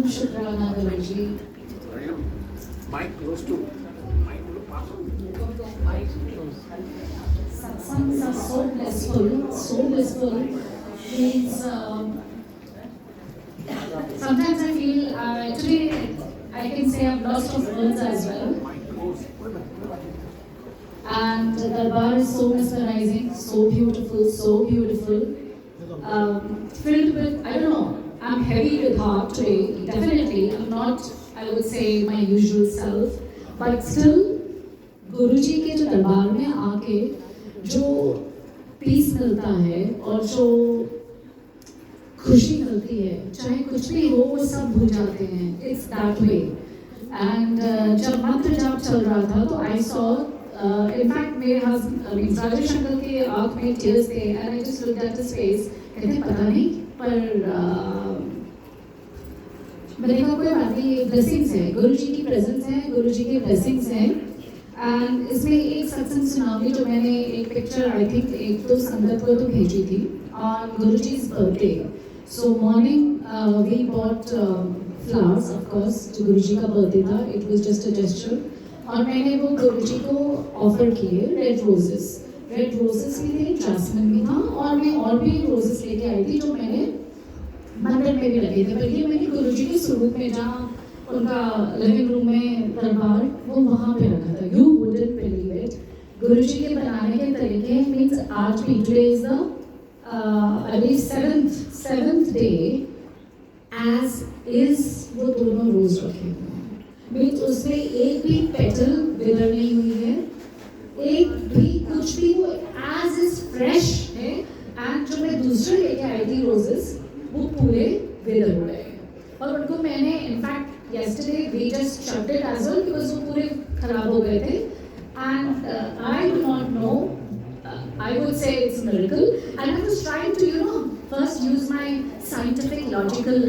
अनंतम शुक्राना गुरुजी। Mic close to mic Satsangs are so blissful, so blissful. Means sometimes I feel today I can say I've lost of words as well. And the darbar is so mesmerizing, so beautiful, so beautiful. Filled with, I don't know, I'm heavy with heart today. Definitely, I'm not, I would say, my usual self. But still, गुरुजी के जो दरबार में आके जो piece मिलता है और जो खुशी मिलती है, चाहे कुछ भी हो वो सब भूल जाते हैं. It's that way. And जब मंत्र जाप चल रहा था तो I saw in fact मेरे husband राजेश अंकल के आँख में tears थे and I just looked at his face. कहते पता नहीं पर मैंने कहा कोई बात नहीं, ये ब्लेसिंग्स है, गुरुजी की प्रेजेंस है, गुरुजी के ब्लेसिंग्स हैं. एंड इसमें एक सत्संग सुनाऊंगी जो मैंने एक पिक्चर आई थिंक एक तो संगत को तो भेजी थी on Guruji's birthday. So morning we bought flowers of course, जो गुरुजी का बर्थडे था, it was just a gesture. और मैंने वो गुरुजी को ऑफर किए रेड रोजेस भी थे, जैस्मिन भी था और मैं और भी रोजेस लेके आई थी जो मैंने मंदिर में भी लगे थे. पर ये मैंने गुरुजी के स्वरूप में जहाँ उनका लिविंग रूम में दरबार वो वहाँ पे रखा था. You wouldn't believe it. Guruji के बनाने के तरीके मीन्स आज भी today is the I believe seventh day age is वो दोनों रोज रखे हुए हैं. मीन्स उसमें एक भी पेटल विदर नहीं हुई है, एक भी कुछ भी, वो एज इज फ्रेश है. एंड जो मैं दूसरे लेके आई थी रोजेस वो पूरे विदर हो गए और उनको मैंने in fact yesterday we just shut it as well because वो पूरे खराब हो गए थे. And I do not know, I would say it's a miracle. And I was trying to first use my scientific logical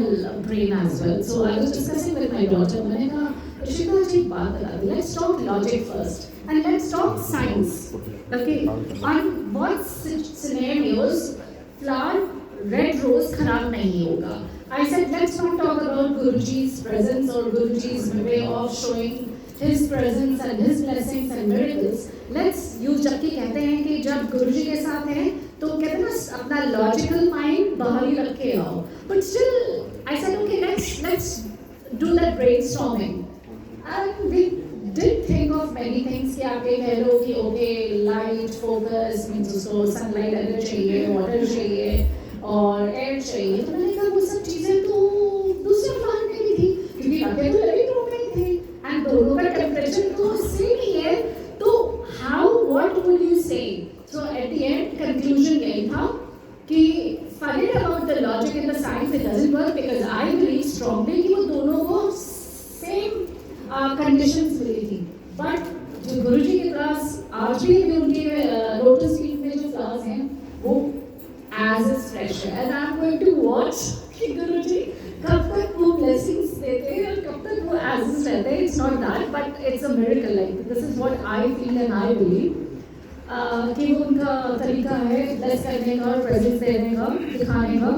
brain as well. So I was discussing with my daughter. मैंने कहा ऋषिका जी बात बता दी, let's talk logic first and let's talk science. Okay, on what scenarios flower red rose खराब नहीं होगा. I said, let's not talk about Guruji's presence or Guruji's way of showing his presence and his blessings and miracles. Let's use, जबकि कहते हैं कि जब गुरुजी के साथ हैं तो कहते हैं ना अपना लॉजिकल माइंड बाहर ही रख के आओ. But still, I said, okay, let's do that brainstorming. And we did think of many things कि आप कह लो कि okay, light, focus, means उसको sunlight अगर चाहिए, water चाहिए और एयर चाहिए. तो मैंने कहा वो सब चीजें तो दूसरे प्लांट में भी थी क्योंकि रखे तो लिविंग रूम में ही थे एंड दोनों का टेम्परेचर तो सेम ही है. तो हाउ व्हाट वुड यू से? सो एट द एंड कंक्लूजन यही था कि forget about the logic and the science, it doesn't work because I believe strongly कि वो दोनों को सेम कंडीशंस मिली थी. बट जो गुरुजी के पास आज भी उनके लोटस फील्ड में जो फ्लावर्स हैं वो as is fresh and I'm going to watch कि गुरुजी कब तक वो blessings देते हैं और कब तक वो as is रहते हैं. It's not that but it's a miracle. Like this is what I feel and I believe कि वो उनका तरीका है bless करने का और presence देने का, दिखाने का.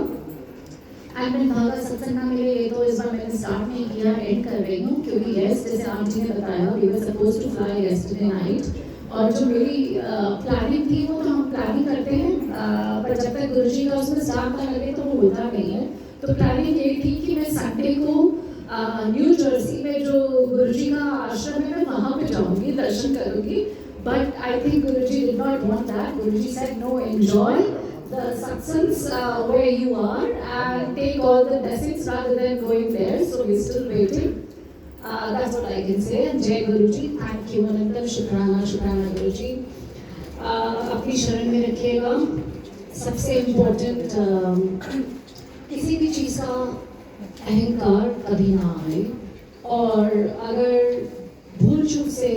And मैंने भागा सत्संग ना मिले ये तो इस बार मैंने स्टार्ट नहीं किया, एंड कर रही हूँ क्योंकि yes जैसे आंटी ने बताया we were supposed to fly yesterday night और जो मेरी प्लानिंग थी वो हम प्लानिंग करते हैं पर जब तक गुरुजी का उसमें स्टार्ट ना लगे तो वो होता नहीं है. तो प्लानिंग ये थी कि मैं संडे को न्यू जर्सी में जो गुरुजी का आश्रम है मैं वहाँ पे जाऊँगी, दर्शन करूँगी. But I think Guruji did not want that. Guruji said no, enjoy the satsangs where you are and take all the blessings rather than going there. So we're still waiting. That's what I can say. And Jai Guruji, thank you. अनंतम शुक्राना गुरुजी. अपनी शरण में रखिएगा. सबसे important किसी भी चीज़ का अहंकार कभी ना आए और अगर भूल चूक से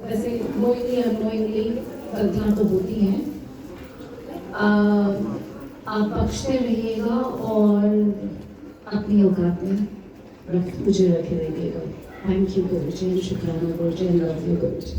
वैसे knowingly unknowingly गलतियाँ तो होती हैं, आप बख्शते रहिएगा और अपनी औकात में मुझे रखे रहिएगा. थैंक यू गुरुजी, शुक्राना गुरुजी, आई लव यू गुरुजी.